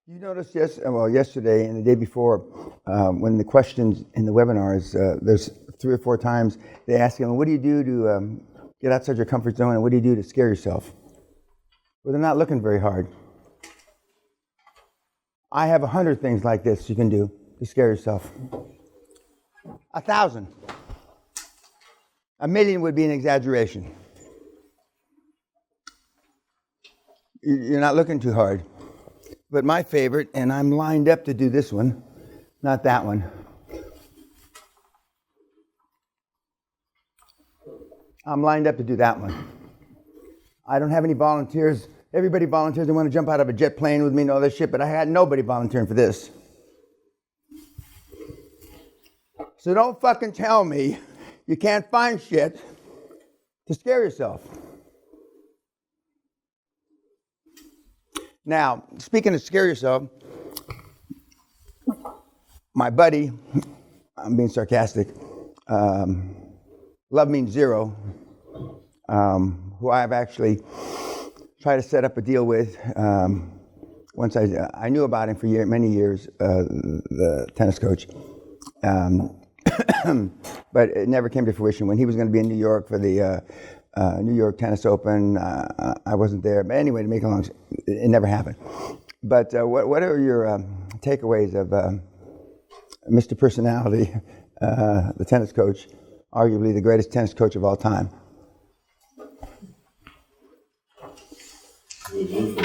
You noticed yesterday and the day before, when the questions in the webinars, there's 3 or 4 times they ask them, what do you do to get outside your comfort zone, and what do you do to scare yourself? Well, they're not looking very hard. I have 100 things like this you can do to scare yourself. 1,000. 1,000,000 would be an exaggeration. You're not looking too hard. But my favorite, and I'm lined up to do this one, not that one. I'm lined up to do that one. I don't have any volunteers. Everybody volunteers. They want to jump out of a jet plane with me and all this shit, but I had nobody volunteering for this. So don't fucking tell me you can't find shit to scare yourself. Now, speaking of scare yourself, my buddy, I'm being sarcastic, Love Means Zero, who I've actually tried to set up a deal with. Once I knew about him for many years, the tennis coach, but it never came to fruition. When he was going to be in New York for the New York Tennis Open, I wasn't there. But anyway, to make it long, it never happened. But what are your takeaways of Mr. Personality, the tennis coach, arguably the greatest tennis coach of all time? Make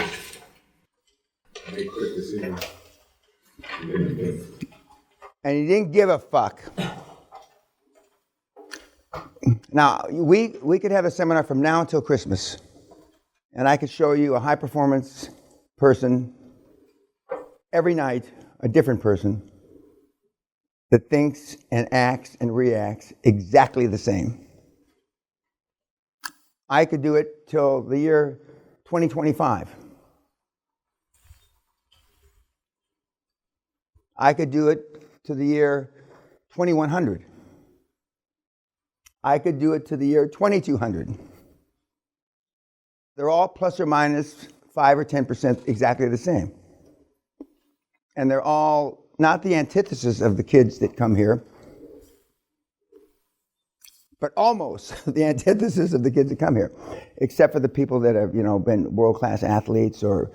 quick decisions. And he didn't give a fuck. Now, we could have a seminar from now until Christmas, and I could show you a high-performance person every night, a different person that thinks and acts and reacts exactly the same. I could do it till the year 2025. I could do it to the year 2100. I could do it to the year 2200. They're all plus or minus 5 or 10% exactly the same. And they're all not the antithesis of the kids that come here, but almost the antithesis of the kids that come here, except for the people that have, been world-class athletes or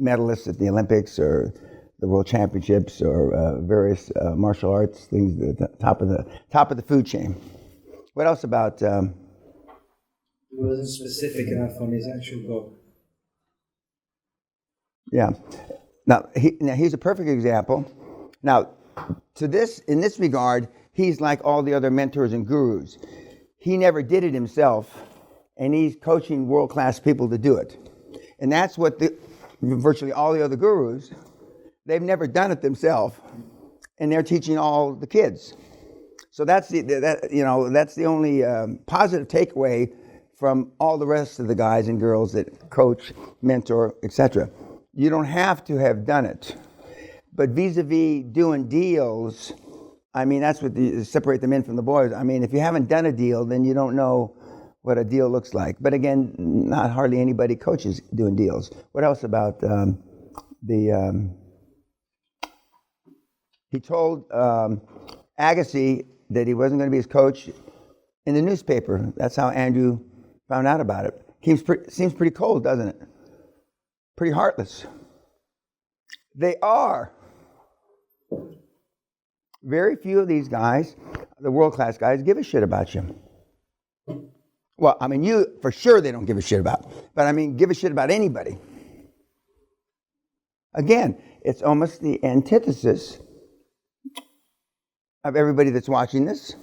medalists at the Olympics or the World Championships or various martial arts things at the top of the food chain. What else about? He wasn't specific enough on his actual goal. Yeah. Now he's a perfect example. Now, in this regard, he's like all the other mentors and gurus. He never did it himself, and he's coaching world-class people to do it. And that's what virtually all the other gurus, they've never done it themselves, and they're teaching all the kids. So that's the only positive takeaway from all the rest of the guys and girls that coach, mentor, etc. You don't have to have done it, but vis-a-vis doing deals, that's what separate the men from the boys. If you haven't done a deal, then you don't know what a deal looks like. But again, not hardly anybody coaches doing deals. What else about he told Agassi that he wasn't going to be his coach in the newspaper. That's how Andrew found out about it. Seems pretty cold, doesn't it? Pretty heartless. They are. Very few of these guys, the world-class guys, give a shit about you. Well, you, for sure they don't give a shit about. But give a shit about anybody. Again, it's almost the antithesis of everybody that's watching this,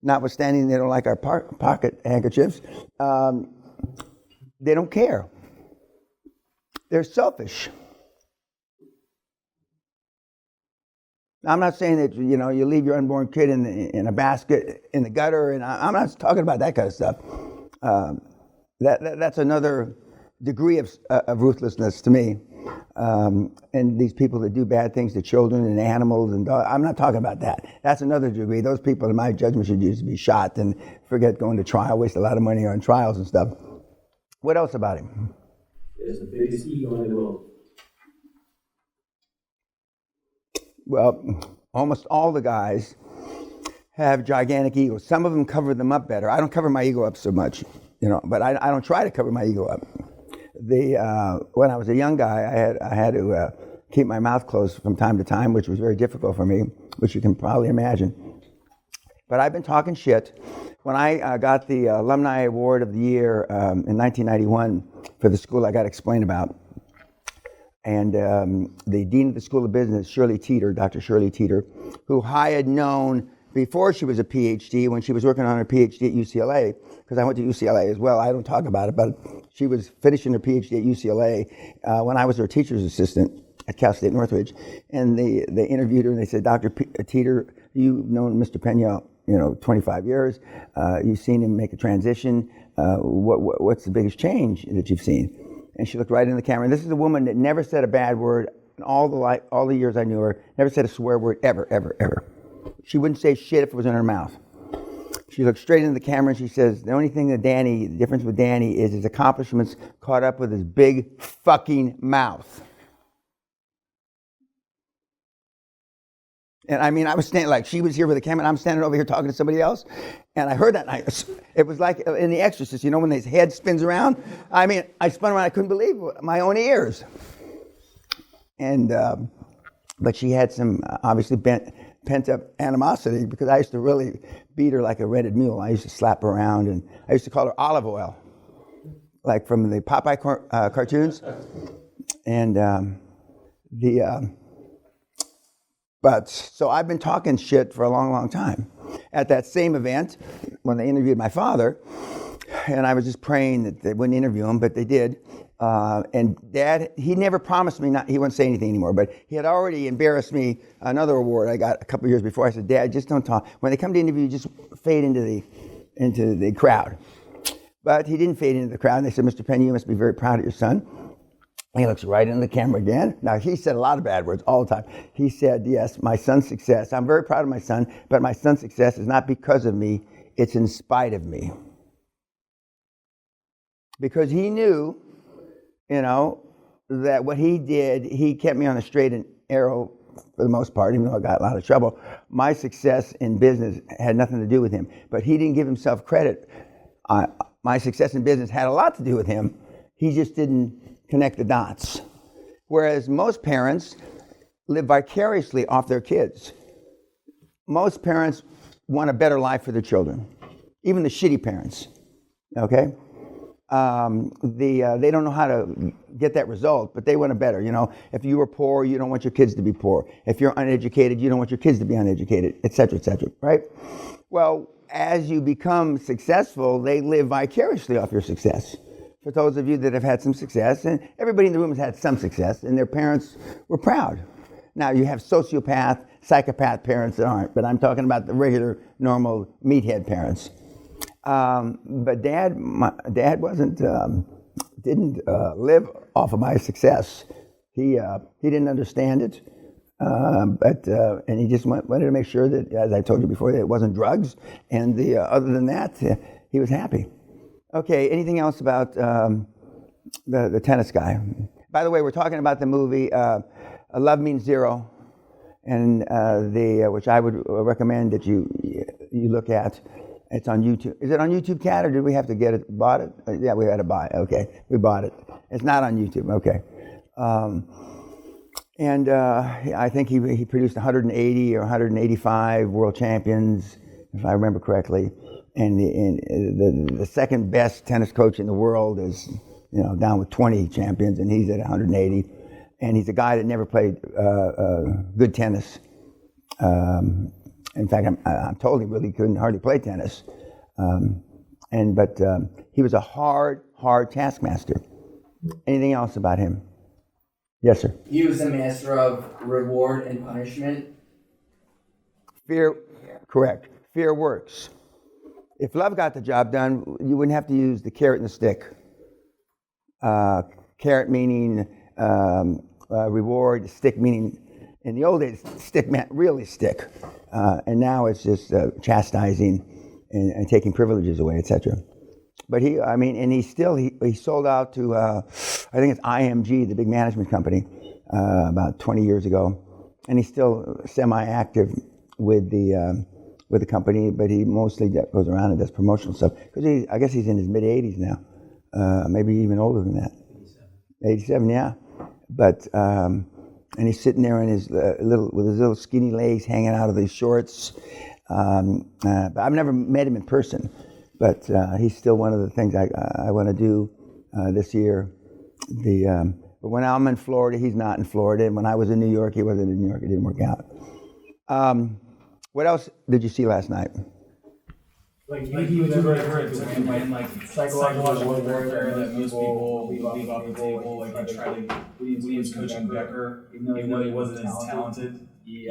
notwithstanding they don't like our pocket handkerchiefs. They don't care. They're selfish. I'm not saying that you leave your unborn kid in a basket in the gutter, and I'm not talking about that kind of stuff. That's another degree of ruthlessness to me. And these people that do bad things to children and animals and dogs, I'm not talking about that. That's another degree. Those people, in my judgment, should just be shot and forget going to trial, waste a lot of money on trials and stuff. What else about him? He has the biggest ego in the world? Well, almost all the guys have gigantic egos. Some of them cover them up better. I don't cover my ego up so much, but I don't try to cover my ego up. When I was a young guy, I had to keep my mouth closed from time to time, which was very difficult for me, which you can probably imagine. But I've been talking shit. When I got the Alumni Award of the Year in 1991 for the school I got to explain about, and the dean of the School of Business, Dr. Shirley Teeter, who I had known before she was a PhD, when she was working on her PhD at UCLA, because I went to UCLA as well. I don't talk about it, but she was finishing her PhD at UCLA when I was her teacher's assistant at Cal State Northridge. And they interviewed her and they said, Dr. Teeter, you've known Mr. Peña 25 years. You've seen him make a transition. What's the biggest change that you've seen? And she looked right in the camera. And this is a woman that never said a bad word in all the years I knew her. Never said a swear word ever, ever, ever. She wouldn't say shit if it was in her mouth. She looked straight into the camera and she says, the only thing the difference with Danny is his accomplishments caught up with his big fucking mouth. And I mean, I was standing, like, she was here with the camera, and I'm standing over here talking to somebody else. And I heard that, and it was like in The Exorcist, when his head spins around? I mean, I spun around, I couldn't believe my own ears. And, but she had some, obviously, pent-up animosity, because I used to really beat her like a rented mule. I used to slap her around, and I used to call her Olive Oil, like from the Popeye cartoons. And But so I've been talking shit for a long, long time. At that same event, when they interviewed my father, and I was just praying that they wouldn't interview him, but they did. And Dad, he never promised me he wouldn't say anything anymore, but he had already embarrassed me. Another award I got a couple of years before. I said, Dad, just don't talk. When they come to interview, just fade into the crowd. But he didn't fade into the crowd. And they said, Mr. Peña, you must be very proud of your son. He looks right into the camera again. Now, he said a lot of bad words all the time. He said, yes, my son's success. I'm very proud of my son, but my son's success is not because of me. It's in spite of me. Because he knew, that what he did, he kept me on the straight and narrow for the most part, even though I got a lot of trouble. My success in business had nothing to do with him, but he didn't give himself credit. My success in business had a lot to do with him. He just didn't connect the dots. Whereas most parents live vicariously off their kids. Most parents want a better life for their children, even the shitty parents. Okay? They don't know how to get that result, but they want a better. If you were poor, you don't want your kids to be poor. If you're uneducated, you don't want your kids to be uneducated, et cetera, right? Well, as you become successful, they live vicariously off your success. For those of you that have had some success, and everybody in the room has had some success, and their parents were proud. Now, you have sociopath, psychopath parents that aren't, but I'm talking about the regular, normal, meathead parents. But Dad wasn't, didn't live off of my success. He didn't understand it, and he just wanted to make sure that, as I told you before, that it wasn't drugs, and other than that, he was happy. Okay, anything else about the tennis guy? By the way, we're talking about the movie Love Means Zero, and which I would recommend that you look at. It's on YouTube. Is it on YouTube, Kat, or did we have to get it, bought it? Yeah, we had to buy it. Okay, we bought it. It's not on YouTube. Okay. And I think he produced 180 or 185 world champions, if I remember correctly. And the second best tennis coach in the world is, down with 20 champions, and he's at 180. And he's a guy that never played good tennis. In fact, I'm told he really couldn't hardly play tennis. But he was a hard taskmaster. Anything else about him? Yes, sir. He was a master of reward and punishment. Fear, correct. Fear works. If love got the job done, you wouldn't have to use the carrot and the stick. Carrot meaning reward, stick meaning, in the old days, stick meant really stick. And now it's just chastising and taking privileges away, etc. But he sold out to, I think it's IMG, the big management company, about 20 years ago, and he's still semi-active with the company, but he mostly goes around and does promotional stuff because I guess he's in his mid 80s now, maybe even older than that. 87, yeah. But and he's sitting there in his with his little skinny legs hanging out of these shorts. But I've never met him in person, but he's still one of the things I want to do this year. But when I'm in Florida, he's not in Florida, and when I was in New York, he wasn't in New York. It didn't work out. What else did you see last night? Like he was ever in like psychological warfare that most people leave off the table. Like he tried to, when he was coaching Becker, even though he wasn't as talented, he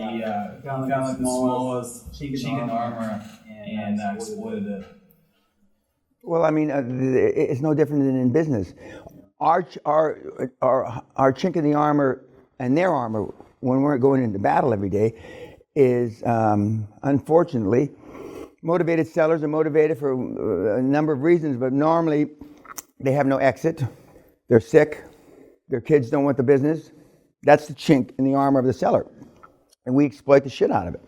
found like the smallest chink in the armor and exploited it. Well, I mean, it's no different than in business. Our chink in the armor and their armor when we're going into battle every day is, unfortunately, motivated sellers are motivated for a number of reasons, but normally they have no exit. They're sick. Their kids don't want the business. That's the chink in the armor of the seller. And we exploit the shit out of it.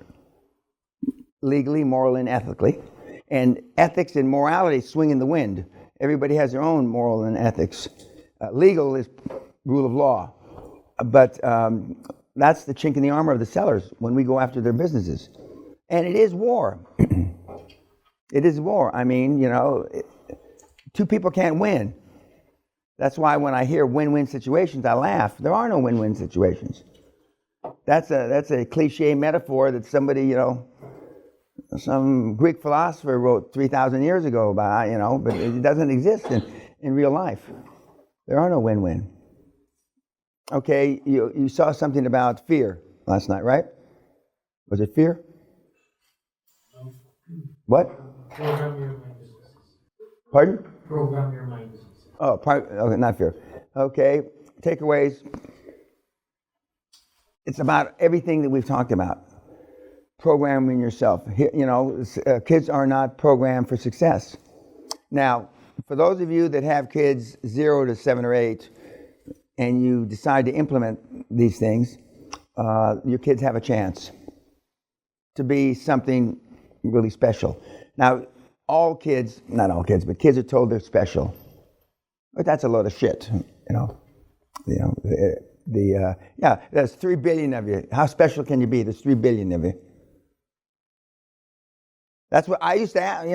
Legally, morally, and ethically. And ethics and morality swing in the wind. Everybody has their own moral and ethics. Legal is rule of law. But that's the chink in the armor of the sellers when we go after their businesses. And it is war. It is war. I mean, two people can't win. That's why when I hear win-win situations, I laugh. There are no win-win situations. That's a cliche metaphor that somebody, some Greek philosopher wrote 3,000 years ago about, but it doesn't exist in real life. There are no win-win. Okay, you saw something about fear last night, right? Was it fear? What? Program your mind. Pardon? Program your mind. Oh, okay, not fear. Okay, takeaways. It's about everything that we've talked about. Programming yourself. Kids are not programmed for success. Now, for those of you that have kids 0 to 7 or 8, and you decide to implement these things, your kids have a chance to be something really special. Now, all kids, not all kids, but kids are told they're special. But that's a load of shit, there's 3 billion of you. How special can you be? There's 3 billion of you. That's what I used to have,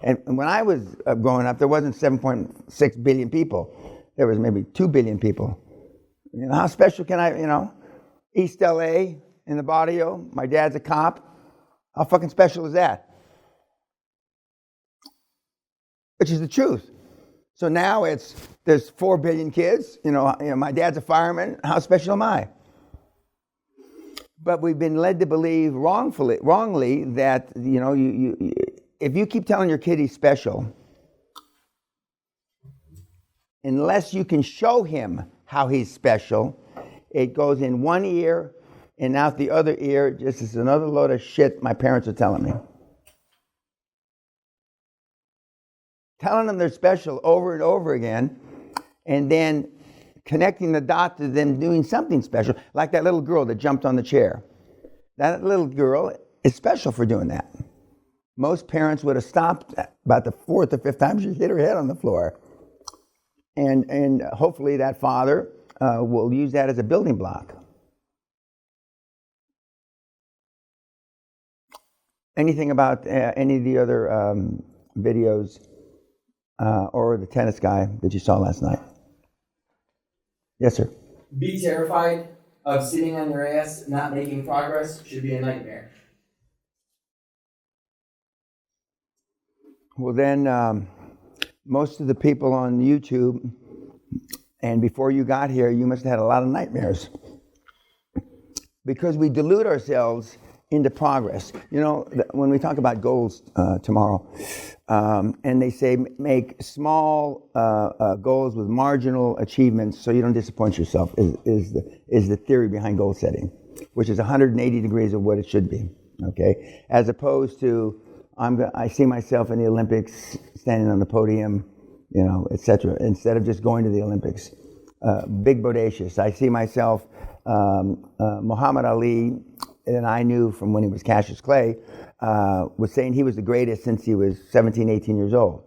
and when I was growing up, there wasn't 7.6 billion people. There was maybe 2 billion people. How special can I, East LA in the barrio, my dad's a cop. How fucking special is that? Which is the truth. So now there's 4 billion kids. My dad's a fireman. How special am I? But we've been led to believe wrongly that if you keep telling your kid he's special, unless you can show him how he's special, it goes in one ear and out the other ear. Just as another load of shit my parents are telling me. Telling them they're special over and over again, and then connecting the dot to them doing something special, like that little girl that jumped on the chair. That little girl is special for doing that. Most parents would have stopped about the 4th or 5th time she hit her head on the floor. And hopefully that father will use that as a building block. Anything about any of the other videos or the tennis guy that you saw last night? Yes, sir. Be terrified of sitting on your ass, not making progress, should be a nightmare. Well, then, most of the people on YouTube, and before you got here, you must have had a lot of nightmares. Because we delude ourselves into progress. When we talk about goals tomorrow, and they say make small goals with marginal achievements so you don't disappoint yourself is the theory behind goal setting, which is 180 degrees of what it should be. Okay, as opposed to I see myself in the Olympics standing on the podium, etc. Instead of just going to the Olympics. big bodacious. I see myself, Muhammad Ali, and I knew from when he was Cassius Clay, was saying he was the greatest since he was 17, 18 years old.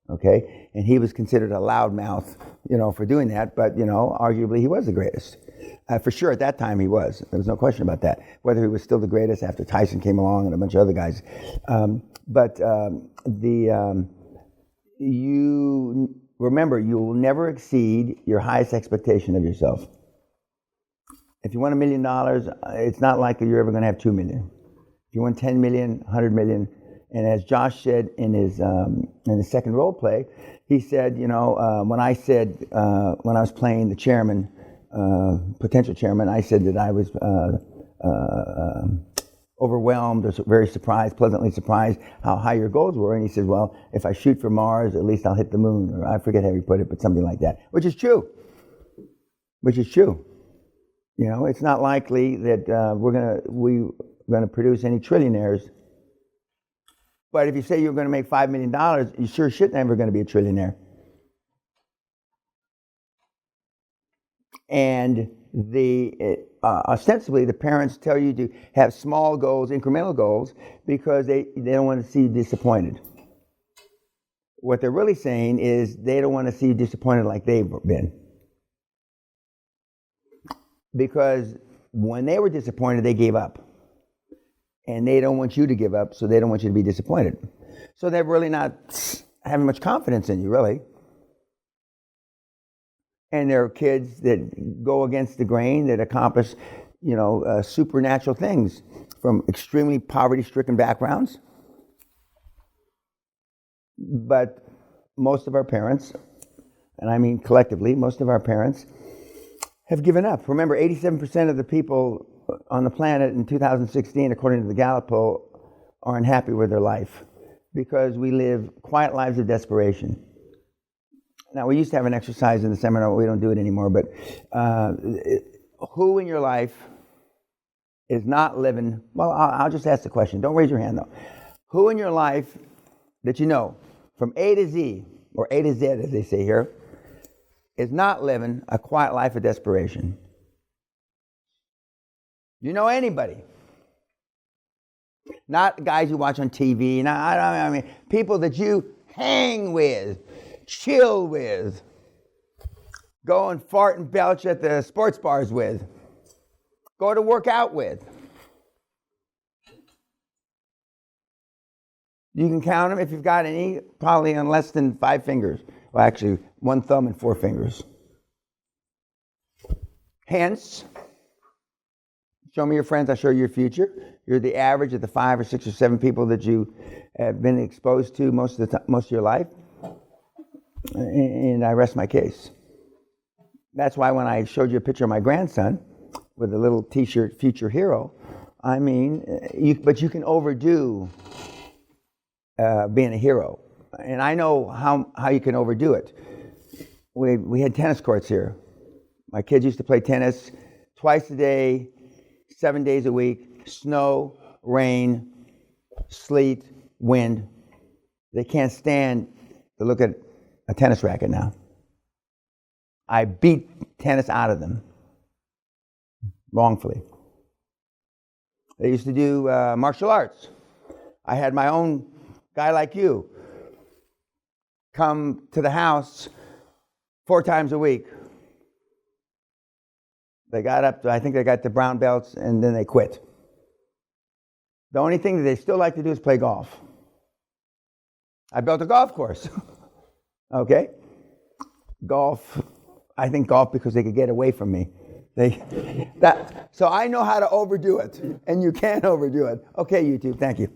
Okay? And he was considered a loudmouth, for doing that, but, arguably he was the greatest. For sure, at that time he was. There was no question about that. Whether he was still the greatest after Tyson came along and a bunch of other guys. You remember, you will never exceed your highest expectation of yourself. If you won $1 million, it's not likely you're ever going to have $2 million. If you won 10 million, 100 million, and as Josh said in his second role play, he said, when I was playing the chairman, potential chairman, I said that I was overwhelmed or very surprised, pleasantly surprised how high your goals were. And he says, well, if I shoot for Mars, at least I'll hit the moon. Or I forget how he put it, but something like that, which is true. It's not likely that we're going to produce any trillionaires. But if you say you're going to make $5 million, you sure shit never going to be a trillionaire. And ostensibly, the parents tell you to have small goals, incremental goals, because they don't want to see you disappointed. What they're really saying is they don't want to see you disappointed like they've been. Because when they were disappointed, they gave up. And they don't want you to give up, so they don't want you to be disappointed. So they're really not having much confidence in you, really. And there are kids that go against the grain, that accomplish, supernatural things from extremely poverty-stricken backgrounds. But most of our parents, and I mean collectively, most of our parents have given up. Remember, 87% of the people on the planet in 2016, according to the Gallup poll, are unhappy with their life because we live quiet lives of desperation. Now, we used to have an exercise in the seminar, we don't do it anymore, but who in your life is not living, well, I'll just ask the question, don't raise your hand though. Who in your life that you know, from A to Z, or A to Z as they say here, is not living a quiet life of desperation? Do you know anybody? Not guys you watch on TV, I mean people that you hang with, chill with, go and fart and belch at the sports bars with, go to work out with. You can count them if you've got any, probably on less than 5 fingers. Well, actually, 1 thumb and 4 fingers. Hence, show me your friends, I'll show you your future. You're the average of the 5 or 6 or 7 people that you have been exposed to most of your life. And I rest my case. That's why when I showed you a picture of my grandson with a little T-shirt, "Future Hero," I mean, but you can overdo being a hero. And I know how you can overdo it. We had tennis courts here. My kids used to play tennis twice a day, 7 days a week, snow, rain, sleet, wind. They can't stand to look at a tennis racket now. I beat tennis out of them wrongfully. They used to do martial arts. I had my own guy like you come to the house 4 times a week. They got up to, I think they got the brown belts, and then they quit. The only thing that they still like to do is play golf. I built a golf course. Okay? Golf, I think golf because they could get away from me. So I know how to overdo it, and you can't overdo it. Okay, YouTube, thank you.